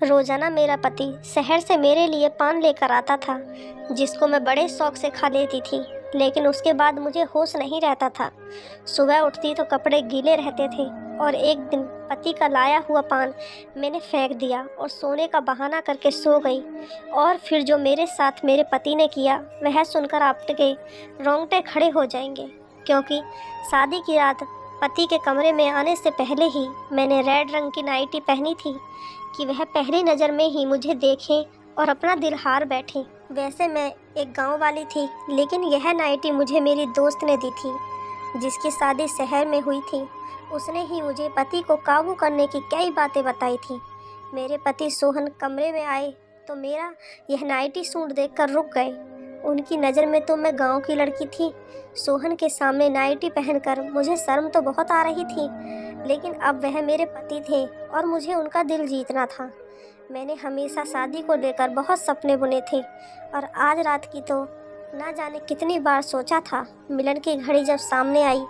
रोज़ाना मेरा पति शहर से मेरे लिए पान लेकर आता था, जिसको मैं बड़े शौक से खा लेती थी। लेकिन उसके बाद मुझे होश नहीं रहता था। सुबह उठती तो कपड़े गीले रहते थे और एक दिन पति का लाया हुआ पान मैंने फेंक दिया और सोने का बहाना करके सो गई। और फिर जो मेरे साथ मेरे पति ने किया वह सुनकर आपके रोंगटे खड़े हो जाएंगे, क्योंकि शादी की रात पति के कमरे में आने से पहले ही मैंने रेड रंग की नाइटी पहनी थी कि वह पहली नज़र में ही मुझे देखें और अपना दिल हार बैठे। वैसे मैं एक गांव वाली थी, लेकिन यह नाइटी मुझे मेरी दोस्त ने दी थी, जिसकी शादी शहर में हुई थी। उसने ही मुझे पति को काबू करने की कई बातें बताई थी। मेरे पति सोहन कमरे में आए तो मेरा यह नाइटी सूट देखकर रुक गए। उनकी नज़र में तो मैं गांव की लड़की थी। सोहन के सामने नाइटी पहनकर मुझे शर्म तो बहुत आ रही थी, लेकिन अब वह मेरे पति थे और मुझे उनका दिल जीतना था। मैंने हमेशा शादी को लेकर बहुत सपने बुने थे और आज रात की तो ना जाने कितनी बार सोचा था। मिलन की घड़ी जब सामने आई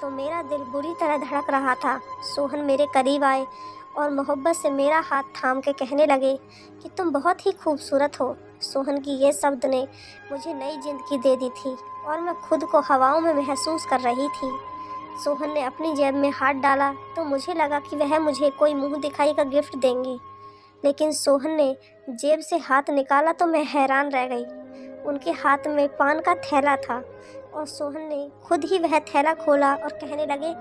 तो मेरा दिल बुरी तरह धड़क रहा था। सोहन मेरे करीब आए और मोहब्बत से मेरा हाथ थाम के कहने लगे कि तुम बहुत ही खूबसूरत हो। सोहन की ये शब्द ने मुझे नई जिंदगी दे दी थी और मैं खुद को हवाओं में महसूस कर रही थी। सोहन ने अपनी जेब में हाथ डाला तो मुझे लगा कि वह मुझे कोई मुंह दिखाई का गिफ्ट देंगे, लेकिन सोहन ने जेब से हाथ निकाला तो मैं हैरान रह गई। उनके हाथ में पान का थैला था और सोहन ने खुद ही वह थैला खोला और कहने लगे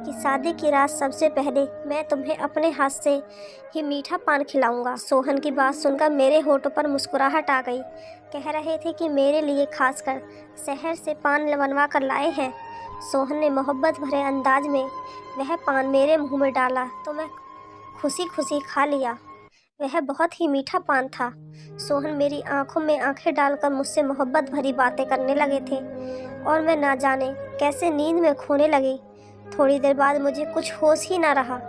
कि शादी की रात सबसे पहले मैं तुम्हें अपने हाथ से ही मीठा पान खिलाऊंगा। सोहन की बात सुनकर मेरे होठों पर मुस्कुराहट आ गई। कह रहे थे कि मेरे लिए खासकर शहर से पान बनवा कर लाए हैं। सोहन ने मोहब्बत भरे अंदाज में वह पान मेरे मुंह में डाला तो मैं खुशी खुशी खा लिया। वह बहुत ही मीठा पान था। सोहन मेरी आंखों में आंखें डालकर मुझसे मोहब्बत भरी बातें करने लगे थे और मैं ना जाने कैसे नींद में खोने लगी। थोड़ी देर बाद मुझे कुछ होश ही ना रहा।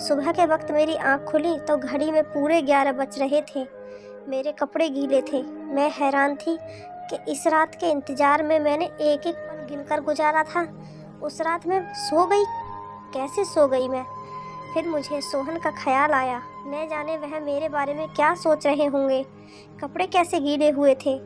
सुबह के वक्त मेरी आंख खुली तो घड़ी में पूरे 11 बज रहे थे। मेरे कपड़े गीले थे। मैं हैरान थी कि इस रात के इंतज़ार में मैंने एक एक पल गिनकर गुजारा था। उस रात में सो गई। कैसे सो गई मैं? फिर मुझे सोहन का ख्याल आया। न जाने वह मेरे बारे में क्या सोच रहे होंगे। कपड़े कैसे गीले हुए थे?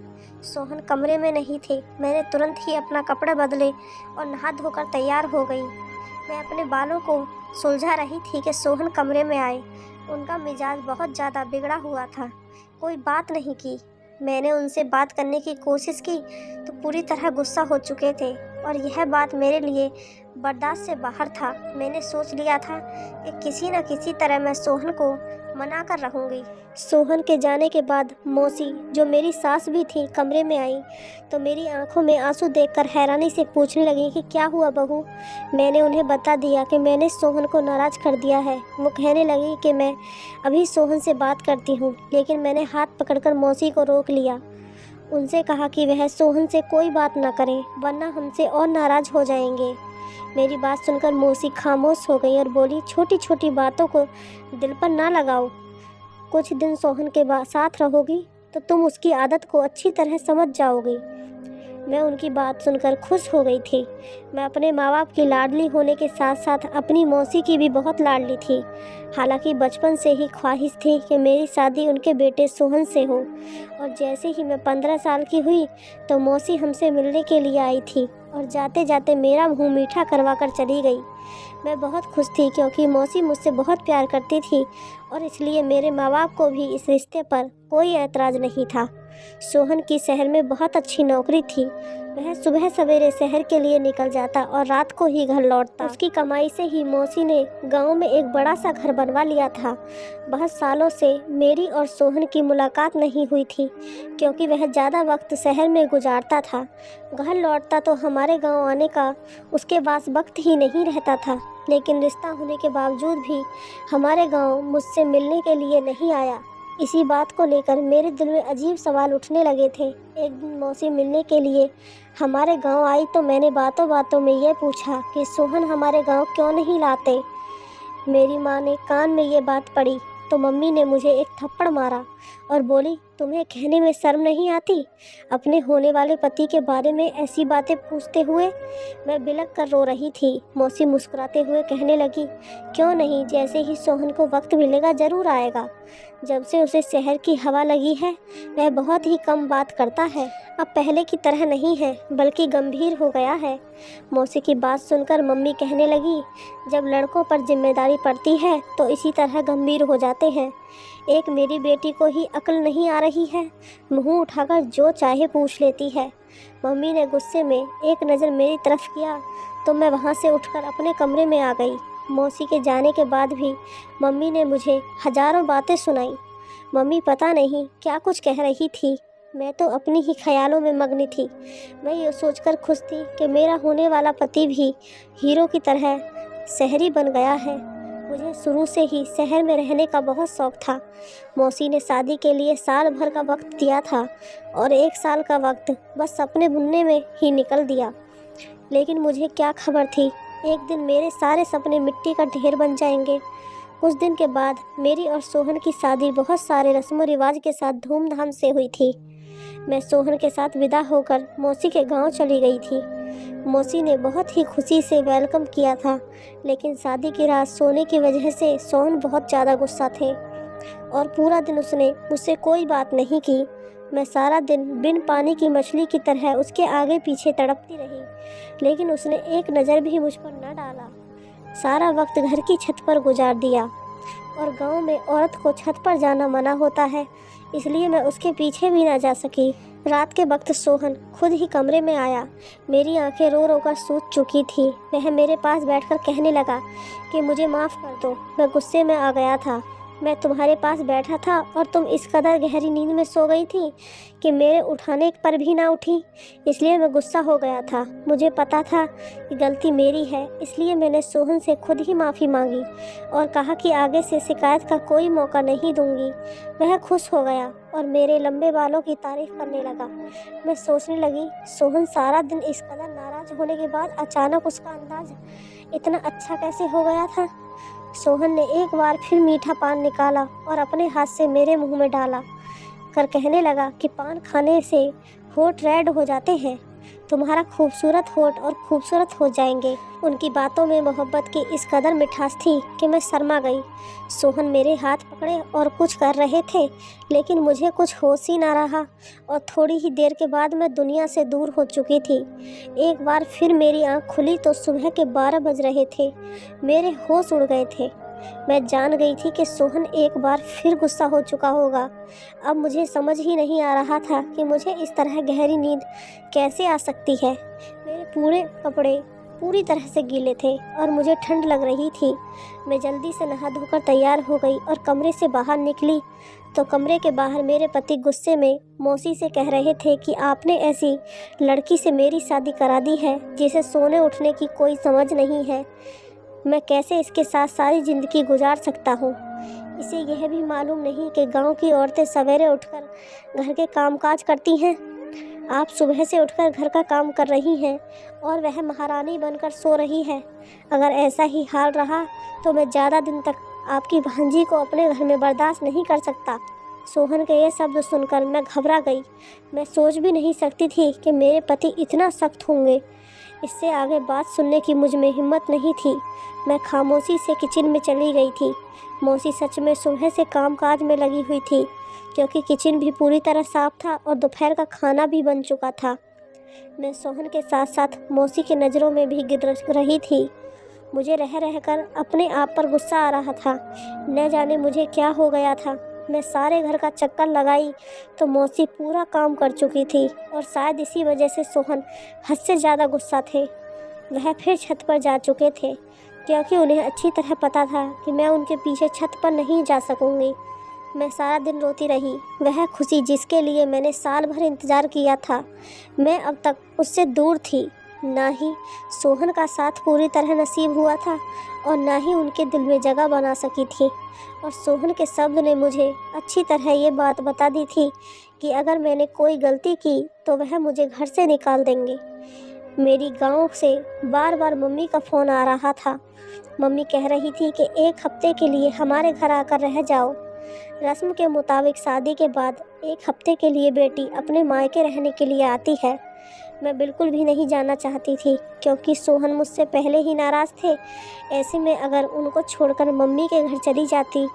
सोहन कमरे में नहीं थे। मैंने तुरंत ही अपना कपड़ा बदले और नहा धोकर तैयार हो गई। मैं अपने बालों को सुलझा रही थी कि सोहन कमरे में आए। उनका मिजाज बहुत ज़्यादा बिगड़ा हुआ था। कोई बात नहीं की। मैंने उनसे बात करने की कोशिश की तो पूरी तरह गुस्सा हो चुके थे और यह बात मेरे लिए बर्दाश्त से बाहर था। मैंने सोच लिया था कि किसी न किसी तरह मैं सोहन को मना कर रहूँगी। सोहन के जाने के बाद मौसी, जो मेरी सास भी थी, कमरे में आई तो मेरी आंखों में आंसू देखकर हैरानी से पूछने लगी कि क्या हुआ बहू। मैंने उन्हें बता दिया कि मैंने सोहन को नाराज़ कर दिया है। वो कहने लगी कि मैं अभी सोहन से बात करती हूँ, लेकिन मैंने हाथ पकड़कर मौसी को रोक लिया। उनसे कहा कि वह सोहन से कोई बात ना करें, वरना हमसे और नाराज़ हो जाएंगे। मेरी बात सुनकर मौसी खामोश हो गई और बोली, छोटी छोटी बातों को दिल पर ना लगाओ। कुछ दिन सोहन के साथ रहोगी तो तुम उसकी आदत को अच्छी तरह समझ जाओगी। मैं उनकी बात सुनकर खुश हो गई थी। मैं अपने माँ बाप की लाडली होने के साथ साथ अपनी मौसी की भी बहुत लाडली थी। हालांकि बचपन से ही ख्वाहिश थी कि मेरी शादी उनके बेटे सोहन से हो, और जैसे ही मैं 15 साल की हुई तो मौसी हमसे मिलने के लिए आई थी और जाते जाते मेरा मुँह मीठा करवा कर चली गई। मैं बहुत खुश थी क्योंकि मौसी मुझसे बहुत प्यार करती थी और इसलिए मेरे माँ बाप को भी इस रिश्ते पर कोई ऐतराज़ नहीं था। सोहन की शहर में बहुत अच्छी नौकरी थी। वह सुबह सवेरे शहर के लिए निकल जाता और रात को ही घर लौटता। उसकी कमाई से ही मौसी ने गांव में एक बड़ा सा घर बनवा लिया था। बहुत सालों से मेरी और सोहन की मुलाकात नहीं हुई थी क्योंकि वह ज़्यादा वक्त शहर में गुजारता था। घर लौटता तो हमारे गांव आने का उसके पास वक्त ही नहीं रहता था। लेकिन रिश्ता होने के बावजूद भी हमारे गांव मुझसे मिलने के लिए नहीं आया। इसी बात को लेकर मेरे दिल में अजीब सवाल उठने लगे थे। एक दिन मौसी मिलने के लिए हमारे गांव आई तो मैंने बातों बातों में ये पूछा कि सोहन हमारे गांव क्यों नहीं लाते। मेरी माँ ने कान में ये बात पड़ी तो मम्मी ने मुझे एक थप्पड़ मारा और बोली तुम्हें कहने में शर्म नहीं आती? अपने होने वाले पति के बारे में ऐसी बातें पूछते हुए। मैं बिलख कर रो रही थी। मौसी मुस्कुराते हुए कहने लगी, क्यों नहीं, जैसे ही सोहन को वक्त मिलेगा ज़रूर आएगा। जब से उसे शहर की हवा लगी है वह बहुत ही कम बात करता है। अब पहले की तरह नहीं है, बल्कि गंभीर हो गया है। मौसी की बात सुनकर मम्मी कहने लगी, जब लड़कों पर जिम्मेदारी पड़ती है तो इसी तरह गंभीर हो जाते हैं। एक मेरी बेटी को ही अक्ल नहीं आ रही है, मुंह उठाकर जो चाहे पूछ लेती है। मम्मी ने गुस्से में एक नज़र मेरी तरफ किया तो मैं वहाँ से उठकर अपने कमरे में आ गई। मौसी के जाने के बाद भी मम्मी ने मुझे हजारों बातें सुनाई। मम्मी पता नहीं क्या कुछ कह रही थी, मैं तो अपनी ही ख्यालों में मग्न थी। मैं ये सोचकर खुश थी कि मेरा होने वाला पति भी हीरो की तरह शहरी बन गया है। मुझे शुरू से ही शहर में रहने का बहुत शौक़ था। मौसी ने शादी के लिए साल भर का वक्त दिया था और 1 साल का वक्त बस सपने बुनने में ही निकल दिया। लेकिन मुझे क्या खबर थी, एक दिन मेरे सारे सपने मिट्टी का ढेर बन जाएंगे। उस दिन के बाद मेरी और सोहन की शादी बहुत सारे रस्म रिवाज के साथ धूमधाम से हुई थी। मैं सोहन के साथ विदा होकर मौसी के गांव चली गई थी। मौसी ने बहुत ही खुशी से वेलकम किया था, लेकिन शादी की रात सोने की वजह से सोहन बहुत ज़्यादा गुस्सा थे और पूरा दिन उसने मुझसे कोई बात नहीं की। मैं सारा दिन बिन पानी की मछली की तरह उसके आगे पीछे तड़पती रही, लेकिन उसने एक नज़र भी मुझ पर न डाला। सारा वक्त घर की छत पर गुजार दिया और गांव में औरत को छत पर जाना मना होता है, इसलिए मैं उसके पीछे भी ना जा सकी। रात के वक्त सोहन खुद ही कमरे में आया। मेरी आंखें रो रो कर सूज चुकी थी। वह मेरे पास बैठकर कहने लगा कि मुझे माफ़ कर दो, मैं गुस्से में आ गया था। मैं तुम्हारे पास बैठा था और तुम इस कदर गहरी नींद में सो गई थी कि मेरे उठाने पर भी ना उठी, इसलिए मैं गुस्सा हो गया था। मुझे पता था कि गलती मेरी है, इसलिए मैंने सोहन से खुद ही माफ़ी मांगी और कहा कि आगे से शिकायत का कोई मौका नहीं दूंगी। वह खुश हो गया और मेरे लंबे बालों की तारीफ करने लगा। मैं सोचने लगी, सोहन सारा दिन इस कदर नाराज़ होने के बाद अचानक उसका अंदाज इतना अच्छा कैसे हो गया था। सोहन ने एक बार फिर मीठा पान निकाला और अपने हाथ से मेरे मुंह में डाला कर कहने लगा कि पान खाने से होठ रेड हो जाते हैं, तुम्हारा खूबसूरत होठ और खूबसूरत हो जाएंगे। उनकी बातों में मोहब्बत की इस कदर मिठास थी कि मैं शर्मा गई। सोहन मेरे हाथ पकड़े और कुछ कर रहे थे, लेकिन मुझे कुछ होश ही ना रहा और थोड़ी ही देर के बाद मैं दुनिया से दूर हो चुकी थी। एक बार फिर मेरी आंख खुली तो सुबह के 12 बज रहे थे। मेरे होश उड़ गए थे। मैं जान गई थी कि सोहन एक बार फिर गुस्सा हो चुका होगा। अब मुझे समझ ही नहीं आ रहा था कि मुझे इस तरह गहरी नींद कैसे आ सकती है। मेरे पूरे कपड़े पूरी तरह से गीले थे और मुझे ठंड लग रही थी। मैं जल्दी से नहा धोकर तैयार हो गई और कमरे से बाहर निकली तो कमरे के बाहर मेरे पति गुस्से में मौसी से कह रहे थे कि आपने ऐसी लड़की से मेरी शादी करा दी है जिसे सोने उठने की कोई समझ नहीं है। मैं कैसे इसके साथ सारी ज़िंदगी गुजार सकता हूँ। इसे यह भी मालूम नहीं कि गांव की औरतें सवेरे उठकर घर के कामकाज करती हैं। आप सुबह से उठकर घर का काम कर रही हैं और वह महारानी बनकर सो रही है। अगर ऐसा ही हाल रहा तो मैं ज़्यादा दिन तक आपकी भांजी को अपने घर में बर्दाश्त नहीं कर सकता। सोहन के ये शब्द सुनकर मैं घबरा गई। मैं सोच भी नहीं सकती थी कि मेरे पति इतना सख्त होंगे। इससे आगे बात सुनने की मुझ में हिम्मत नहीं थी। मैं खामोशी से किचन में चली गई थी। मौसी सच में सुबह से कामकाज में लगी हुई थी, क्योंकि किचन भी पूरी तरह साफ था और दोपहर का खाना भी बन चुका था। मैं सोहन के साथ साथ मौसी की नज़रों में भी गिर रही थी। मुझे रह रहकर अपने आप पर गुस्सा आ रहा था। न जाने मुझे क्या हो गया था। मैं सारे घर का चक्कर लगाई तो मौसी पूरा काम कर चुकी थी और शायद इसी वजह से सोहन हद से ज़्यादा गुस्सा थे। वह फिर छत पर जा चुके थे, क्योंकि उन्हें अच्छी तरह पता था कि मैं उनके पीछे छत पर नहीं जा सकूंगी। मैं सारा दिन रोती रही। वह खुशी जिसके लिए मैंने साल भर इंतज़ार किया था, मैं अब तक उससे दूर थी। ना ही सोहन का साथ पूरी तरह नसीब हुआ था और ना ही उनके दिल में जगह बना सकी थी। और सोहन के शब्द ने मुझे अच्छी तरह ये बात बता दी थी कि अगर मैंने कोई गलती की तो वह मुझे घर से निकाल देंगे। मेरी गांव से बार बार मम्मी का फ़ोन आ रहा था। मम्मी कह रही थी कि 1 हफ्ते के लिए हमारे घर आकर रह जाओ। रस्म के मुताबिक शादी के बाद एक हफ्ते के लिए बेटी अपने मायके रहने के लिए आती है। मैं बिल्कुल भी नहीं जाना चाहती थी, क्योंकि सोहन मुझसे पहले ही नाराज़ थे। ऐसे में अगर उनको छोड़कर मम्मी के घर चली जाती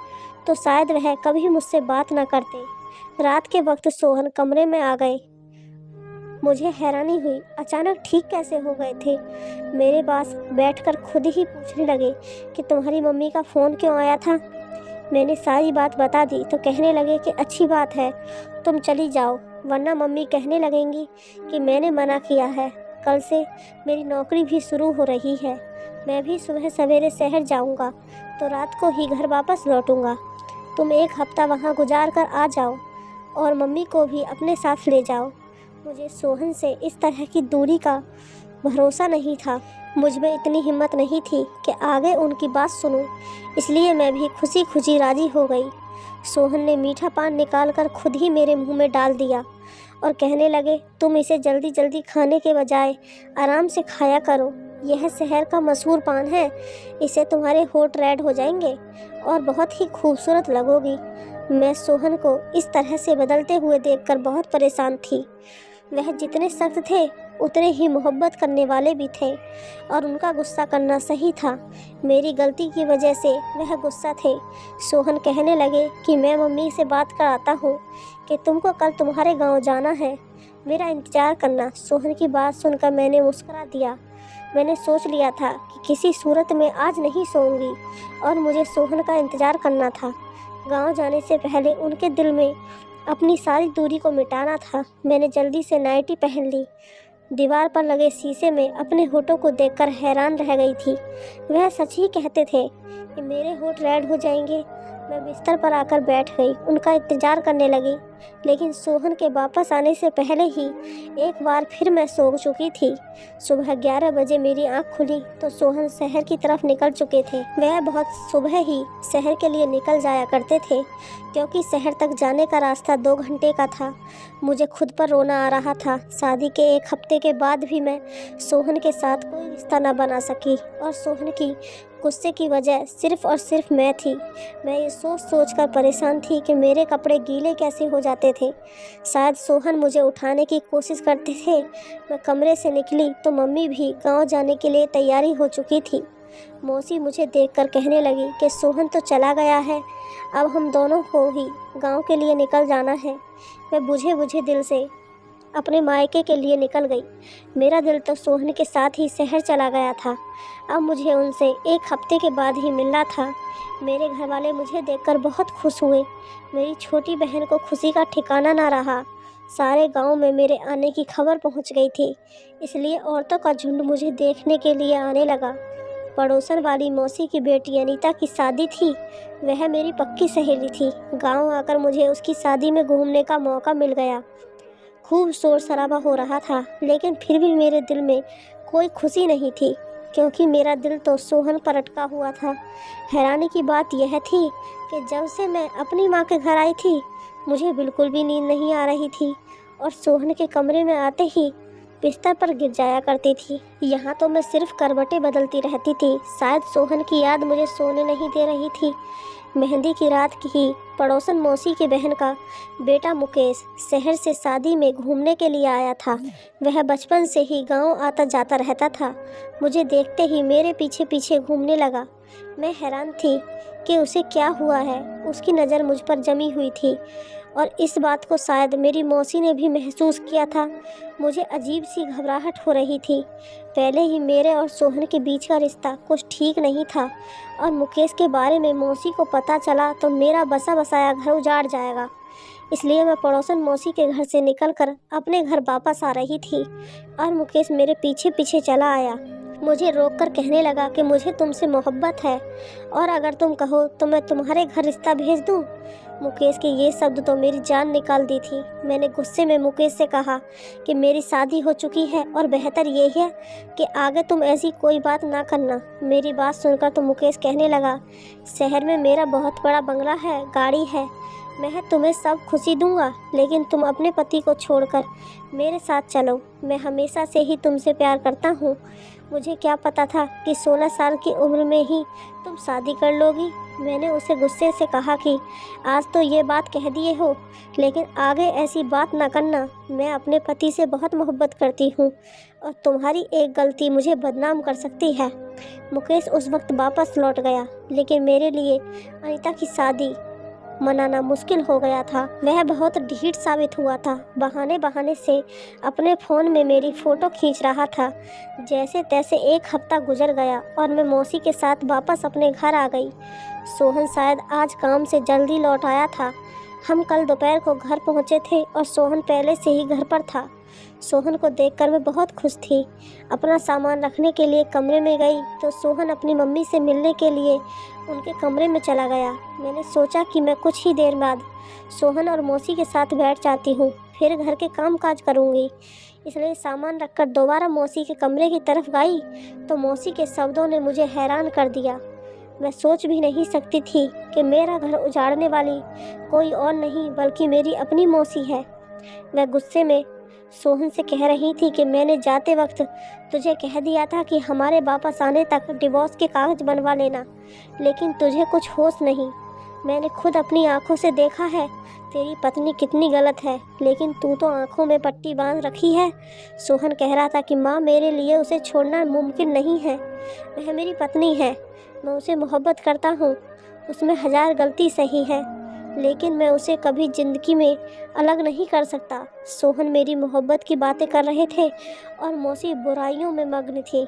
तो शायद वह कभी मुझसे बात न करते। रात के वक्त सोहन कमरे में आ गए। मुझे हैरानी हुई, अचानक ठीक कैसे हो गए थे। मेरे पास बैठकर खुद ही पूछने लगे कि तुम्हारी मम्मी का फ़ोन क्यों आया था। मैंने सारी बात बता दी तो कहने लगे कि अच्छी बात है, तुम चली जाओ, वरना मम्मी कहने लगेंगी कि मैंने मना किया है। कल से मेरी नौकरी भी शुरू हो रही है। मैं भी सुबह सवेरे शहर जाऊंगा तो रात को ही घर वापस लौटूंगा। तुम एक हफ्ता वहाँ गुजार कर आ जाओ और मम्मी को भी अपने साथ ले जाओ। मुझे सोहन से इस तरह की दूरी का भरोसा नहीं था। मुझ में इतनी हिम्मत नहीं थी कि आगे उनकी बात सुनूं, इसलिए मैं भी खुशी खुशी राजी हो गई। सोहन ने मीठा पान निकाल कर खुद ही मेरे मुंह में डाल दिया और कहने लगे, तुम इसे जल्दी जल्दी खाने के बजाय आराम से खाया करो। यह शहर का मशहूर पान है, इसे तुम्हारे होंठ रेड हो जाएंगे और बहुत ही खूबसूरत लगोगी। मैं सोहन को इस तरह से बदलते हुए देखकर बहुत परेशान थी। वह जितने सख्त थे उतने ही मोहब्बत करने वाले भी थे और उनका गुस्सा करना सही था। मेरी गलती की वजह से वह गुस्सा थे। सोहन कहने लगे कि मैं मम्मी से बात कराता हूँ कि तुमको कल तुम्हारे गांव जाना है, मेरा इंतज़ार करना। सोहन की बात सुनकर मैंने मुस्कुरा दिया। मैंने सोच लिया था कि किसी सूरत में आज नहीं सोऊंगी और मुझे सोहन का इंतज़ार करना था। गांव जाने से पहले उनके दिल में अपनी सारी दूरी को मिटाना था। मैंने जल्दी से नाइटी पहन ली। दीवार पर लगे शीशे में अपने होठों को देखकर हैरान रह गई थी। वह सच ही कहते थे कि मेरे होठ रेड हो जाएंगे। मैं बिस्तर पर आकर बैठ गई, उनका इंतज़ार करने लगी। लेकिन सोहन के वापस आने से पहले ही एक बार फिर मैं सो चुकी थी। सुबह 11 बजे मेरी आँख खुली तो सोहन शहर की तरफ निकल चुके थे। वह बहुत सुबह ही शहर के लिए निकल जाया करते थे, क्योंकि शहर तक जाने का रास्ता 2 घंटे का था। मुझे खुद पर रोना आ रहा था। शादी के 1 हफ्ते के बाद भी मैं सोहन के साथ कोई रिश्ता न बना सकी और सोहन की गुस्से की वजह सिर्फ़ और सिर्फ मैं थी। मैं ये सोच कर परेशान थी कि मेरे कपड़े गीले कैसे हो जाते थे। शायद सोहन मुझे उठाने की कोशिश करते थे। मैं कमरे से निकली तो मम्मी भी गांव जाने के लिए तैयारी हो चुकी थी। मौसी मुझे देखकर कहने लगी कि सोहन तो चला गया है, अब हम दोनों को ही गांव के लिए निकल जाना है। मैं बुझे बुझे दिल से अपने मायके के लिए निकल गई। मेरा दिल तो सोहन के साथ ही शहर चला गया था। अब मुझे उनसे 1 हफ्ते के बाद ही मिलना था। मेरे घर वाले मुझे देखकर बहुत खुश हुए। मेरी छोटी बहन को खुशी का ठिकाना ना रहा। सारे गांव में मेरे आने की खबर पहुंच गई थी, इसलिए औरतों का झुंड मुझे देखने के लिए आने लगा। पड़ोसन वाली मौसी की बेटी अनीता की शादी थी। वह मेरी पक्की सहेली थी। गांव आकर मुझे उसकी शादी में घूमने का मौका मिल गया। खूब शोर शराबा हो रहा था, लेकिन फिर भी मेरे दिल में कोई खुशी नहीं थी, क्योंकि मेरा दिल तो सोहन पर अटका हुआ था। हैरानी की बात यह थी कि जब से मैं अपनी माँ के घर आई थी मुझे बिल्कुल भी नींद नहीं आ रही थी और सोहन के कमरे में आते ही बिस्तर पर गिर जाया करती थी। यहाँ तो मैं सिर्फ करवटें बदलती रहती थी। शायद सोहन की याद मुझे सोने नहीं दे रही थी। मेहंदी की रात की ही पड़ोसन मौसी की बहन का बेटा मुकेश शहर से शादी में घूमने के लिए आया था। वह बचपन से ही गांव आता जाता रहता था। मुझे देखते ही मेरे पीछे पीछे घूमने लगा। मैं हैरान थी कि उसे क्या हुआ है। उसकी नज़र मुझ पर जमी हुई थी और इस बात को शायद मेरी मौसी ने भी महसूस किया था। मुझे अजीब सी घबराहट हो रही थी। पहले ही मेरे और सोहन के बीच का रिश्ता कुछ ठीक नहीं था और मुकेश के बारे में मौसी को पता चला तो मेरा बसा बसाया घर उजाड़ जाएगा। इसलिए मैं पड़ोसन मौसी के घर से निकलकर अपने घर वापस आ रही थी और मुकेश मेरे पीछे पीछे चला आया। मुझे रोककर कहने लगा कि मुझे तुमसे मोहब्बत है और अगर तुम कहो तो मैं तुम्हारे घर रिश्ता भेज दूं। मुकेश के ये शब्द तो मेरी जान निकाल दी थी। मैंने गुस्से में मुकेश से कहा कि मेरी शादी हो चुकी है और बेहतर ये है कि आगे तुम ऐसी कोई बात ना करना। मेरी बात सुनकर तो मुकेश कहने लगा, शहर में मेरा बहुत बड़ा बंगला है, गाड़ी है, मैं तुम्हें सब खुशी दूंगा, लेकिन तुम अपने पति को छोड़कर मेरे साथ चलो। मैं हमेशा से ही तुमसे प्यार करता हूँ। मुझे क्या पता था कि 16 साल की उम्र में ही तुम शादी कर लोगी। मैंने उसे गुस्से से कहा कि आज तो ये बात कह दिए हो, लेकिन आगे ऐसी बात ना करना। मैं अपने पति से बहुत मोहब्बत करती हूँ और तुम्हारी एक गलती मुझे बदनाम कर सकती है। मुकेश उस वक्त वापस लौट गया, लेकिन मेरे लिए अनीता की शादी मनाना मुश्किल हो गया था। वह बहुत ढीठ साबित हुआ था। बहाने बहाने से अपने फ़ोन में मेरी फ़ोटो खींच रहा था। जैसे तैसे एक हफ्ता गुजर गया और मैं मौसी के साथ वापस अपने घर आ गई। सोहन शायद आज काम से जल्दी लौट आया था। हम कल दोपहर को घर पहुंचे थे और सोहन पहले से ही घर पर था। सोहन को देखकर मैं बहुत खुश थी। अपना सामान रखने के लिए कमरे में गई तो सोहन अपनी मम्मी से मिलने के लिए उनके कमरे में चला गया। मैंने सोचा कि मैं कुछ ही देर बाद सोहन और मौसी के साथ बैठ जाती हूँ, फिर घर के काम काज करूँगी। इसलिए सामान रखकर दोबारा मौसी के कमरे की तरफ गई तो मौसी के शब्दों ने मुझे हैरान कर दिया। मैं सोच भी नहीं सकती थी कि मेरा घर उजाड़ने वाली कोई और नहीं बल्कि मेरी अपनी मौसी है। वह गुस्से में सोहन से कह रही थी कि मैंने जाते वक्त तुझे कह दिया था कि हमारे वापस आने तक डिवोर्स के कागज बनवा लेना, लेकिन तुझे कुछ होश नहीं। मैंने खुद अपनी आंखों से देखा है तेरी पत्नी कितनी गलत है, लेकिन तू तो आंखों में पट्टी बांध रखी है। सोहन कह रहा था कि माँ, मेरे लिए उसे छोड़ना मुमकिन नहीं है। वह मेरी पत्नी है, मैं उसे मोहब्बत करता हूँ। उसमें 1000 गलती सही है, लेकिन मैं उसे कभी ज़िंदगी में अलग नहीं कर सकता। सोहन मेरी मोहब्बत की बातें कर रहे थे और मौसी बुराइयों में मग्न थी।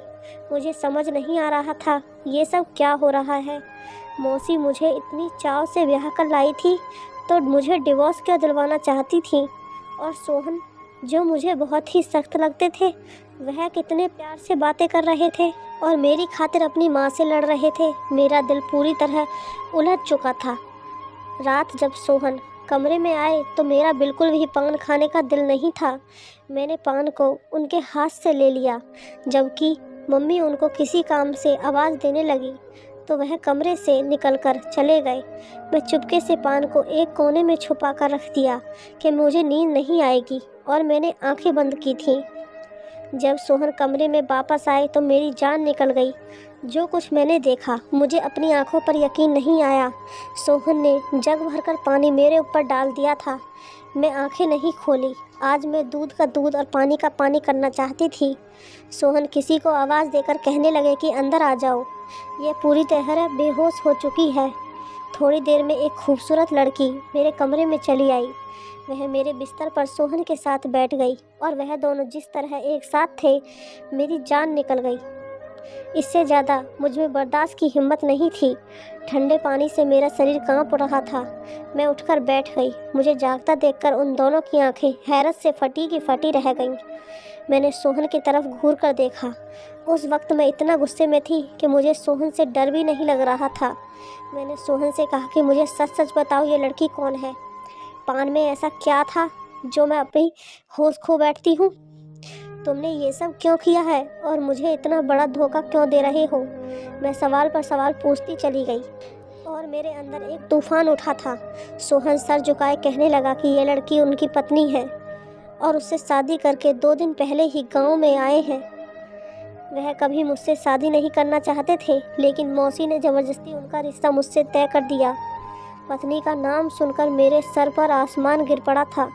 मुझे समझ नहीं आ रहा था ये सब क्या हो रहा है। मौसी मुझे इतनी चाव से ब्याह कर लाई थी तो मुझे डिवोर्स क्यों दिलवाना चाहती थी, और सोहन जो मुझे बहुत ही सख्त लगते थे वह कितने प्यार से बातें कर रहे थे और मेरी खातिर अपनी माँ से लड़ रहे थे। मेरा दिल पूरी तरह उलझ चुका था। रात जब सोहन कमरे में आए तो मेरा बिल्कुल भी पान खाने का दिल नहीं था। मैंने पान को उनके हाथ से ले लिया, जबकि मम्मी उनको किसी काम से आवाज़ देने लगी तो वह कमरे से निकलकर चले गए। मैं चुपके से पान को एक कोने में छुपा कर रख दिया कि मुझे नींद नहीं आएगी, और मैंने आंखें बंद की थीं। जब सोहन कमरे में वापस आए तो मेरी जान निकल गई। जो कुछ मैंने देखा मुझे अपनी आंखों पर यकीन नहीं आया। सोहन ने जग भरकर पानी मेरे ऊपर डाल दिया था। मैं आंखें नहीं खोली। आज मैं दूध का दूध और पानी का पानी करना चाहती थी। सोहन किसी को आवाज़ देकर कहने लगे कि अंदर आ जाओ, ये पूरी तरह बेहोश हो चुकी है। थोड़ी देर में एक खूबसूरत लड़की मेरे कमरे में चली आई। वह मेरे बिस्तर पर सोहन के साथ बैठ गई और वह दोनों जिस तरह एक साथ थे, मेरी जान निकल गई। इससे ज़्यादा मुझ में बर्दाश्त की हिम्मत नहीं थी। ठंडे पानी से मेरा शरीर कांप रहा था। मैं उठकर बैठ गई। मुझे जागता देखकर उन दोनों की आंखें हैरत से फटी की फटी रह गईं। मैंने सोहन की तरफ घूर कर देखा। उस वक्त मैं इतना गुस्से में थी कि मुझे सोहन से डर भी नहीं लग रहा था। मैंने सोहन से कहा कि मुझे सच सच बताओ, ये लड़की कौन है? पान में ऐसा क्या था जो मैं अपनी होश खो बैठती हूँ? तुमने ये सब क्यों किया है और मुझे इतना बड़ा धोखा क्यों दे रहे हो? मैं सवाल पर सवाल पूछती चली गई और मेरे अंदर एक तूफान उठा था। सोहन सर झुकाए कहने लगा कि ये लड़की उनकी पत्नी है और उससे शादी करके 2 दिन पहले ही गांव में आए हैं। वह कभी मुझसे शादी नहीं करना चाहते थे, लेकिन मौसी ने ज़बरदस्ती उनका रिश्ता मुझसे तय कर दिया। पत्नी का नाम सुनकर मेरे सर पर आसमान गिर पड़ा था।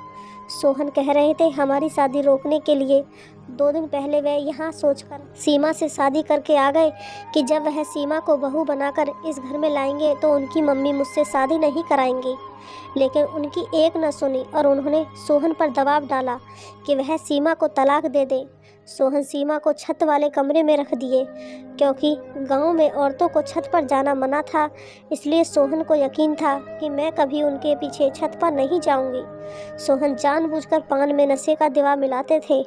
सोहन कह रहे थे हमारी शादी रोकने के लिए। 2 दिन पहले वह यहाँ सोचकर सीमा से शादी करके आ गए कि जब वह सीमा को बहू बनाकर इस घर में लाएंगे तो उनकी मम्मी मुझसे शादी नहीं कराएंगी, लेकिन उनकी एक न सुनी और उन्होंने सोहन पर दबाव डाला कि वह सीमा को तलाक दे दे। सोहन सीमा को छत वाले कमरे में रख दिए, क्योंकि गांव में औरतों को छत पर जाना मना था। इसलिए सोहन को यकीन था कि मैं कभी उनके पीछे छत पर नहीं जाऊंगी। सोहन जानबूझकर पान में नशे का दवा मिलाते थे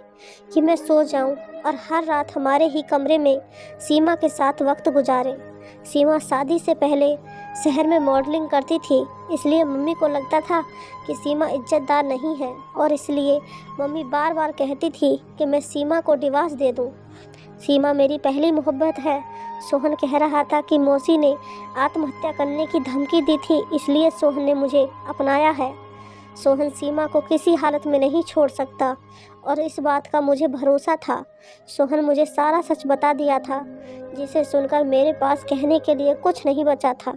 कि मैं सो जाऊं और हर रात हमारे ही कमरे में सीमा के साथ वक्त गुजारे। सीमा शादी से पहले शहर में मॉडलिंग करती थी, इसलिए मम्मी को लगता था कि सीमा इज्जतदार नहीं है और इसलिए मम्मी बार बार कहती थी कि मैं सीमा को डिवोर्स दे दूं। सीमा मेरी पहली मोहब्बत है। सोहन कह रहा था कि मौसी ने आत्महत्या करने की धमकी दी थी, इसलिए सोहन ने मुझे अपनाया है। सोहन सीमा को किसी हालत में नहीं छोड़ सकता और इस बात का मुझे भरोसा था। सोहन मुझे सारा सच बता दिया था, जिसे सुनकर मेरे पास कहने के लिए कुछ नहीं बचा था।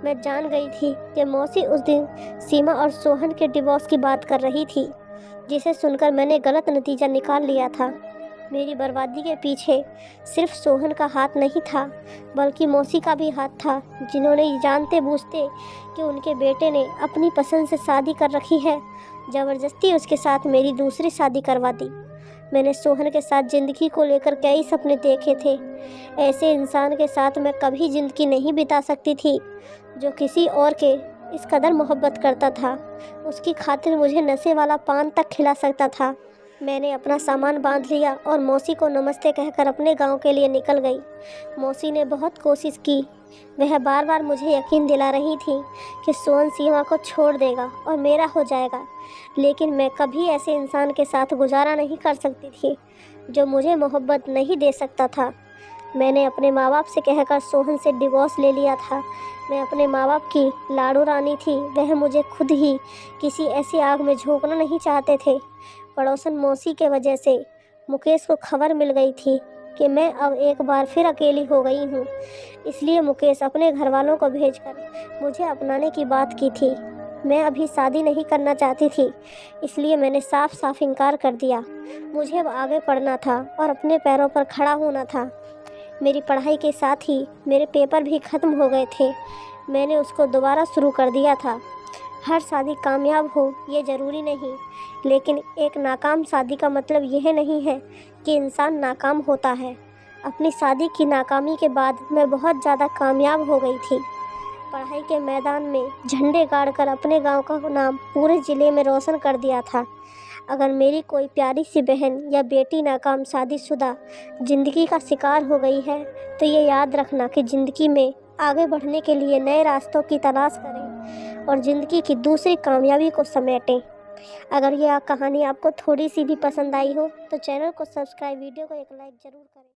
मैं जान गई थी कि मौसी उस दिन सीमा और सोहन के डिवोर्स की बात कर रही थी, जिसे सुनकर मैंने गलत नतीजा निकाल लिया था। मेरी बर्बादी के पीछे सिर्फ सोहन का हाथ नहीं था, बल्कि मौसी का भी हाथ था, जिन्होंने ये जानते बूझते कि उनके बेटे ने अपनी पसंद से शादी कर रखी है, ज़बरदस्ती उसके साथ मेरी दूसरी शादी करवा दी। मैंने सोहन के साथ ज़िंदगी को लेकर कई सपने देखे थे। ऐसे इंसान के साथ मैं कभी ज़िंदगी नहीं बिता सकती थी, जो किसी और के इस कदर मोहब्बत करता था। उसकी खातिर मुझे नशे वाला पान तक खिला सकता था। मैंने अपना सामान बांध लिया और मौसी को नमस्ते कहकर अपने गांव के लिए निकल गई। मौसी ने बहुत कोशिश की। वह बार बार मुझे यकीन दिला रही थी कि सोहन सीमा को छोड़ देगा और मेरा हो जाएगा, लेकिन मैं कभी ऐसे इंसान के साथ गुजारा नहीं कर सकती थी जो मुझे मोहब्बत नहीं दे सकता था। मैंने अपने माँ बाप से कहकर सोहन से डिवोर्स ले लिया था। मैं अपने माँ बाप की लाड़ू रानी थी। वह मुझे खुद ही किसी ऐसी आग में झोंकना नहीं चाहते थे। पड़ोसन मौसी के वजह से मुकेश को खबर मिल गई थी कि मैं अब एक बार फिर अकेली हो गई हूँ। इसलिए मुकेश अपने घर वालों को भेजकर मुझे अपनाने की बात की थी। मैं अभी शादी नहीं करना चाहती थी, इसलिए मैंने साफ साफ इनकार कर दिया। मुझे अब आगे पढ़ना था और अपने पैरों पर खड़ा होना था। मेरी पढ़ाई के साथ ही मेरे पेपर भी ख़त्म हो गए थे। मैंने उसको दोबारा शुरू कर दिया था। हर शादी कामयाब हो ये ज़रूरी नहीं, लेकिन एक नाकाम शादी का मतलब यह नहीं है कि इंसान नाकाम होता है। अपनी शादी की नाकामी के बाद मैं बहुत ज़्यादा कामयाब हो गई थी। पढ़ाई के मैदान में झंडे गाड़कर अपने गांव का नाम पूरे ज़िले में रोशन कर दिया था। अगर मेरी कोई प्यारी सी बहन या बेटी नाकाम शादीशुदा ज़िंदगी का शिकार हो गई है, तो ये याद रखना कि ज़िंदगी में आगे बढ़ने के लिए नए रास्तों की तलाश करें और ज़िंदगी की दूसरी कामयाबी को समेटें। अगर यह कहानी आपको थोड़ी सी भी पसंद आई हो तो चैनल को सब्सक्राइब, वीडियो को एक लाइक ज़रूर करें।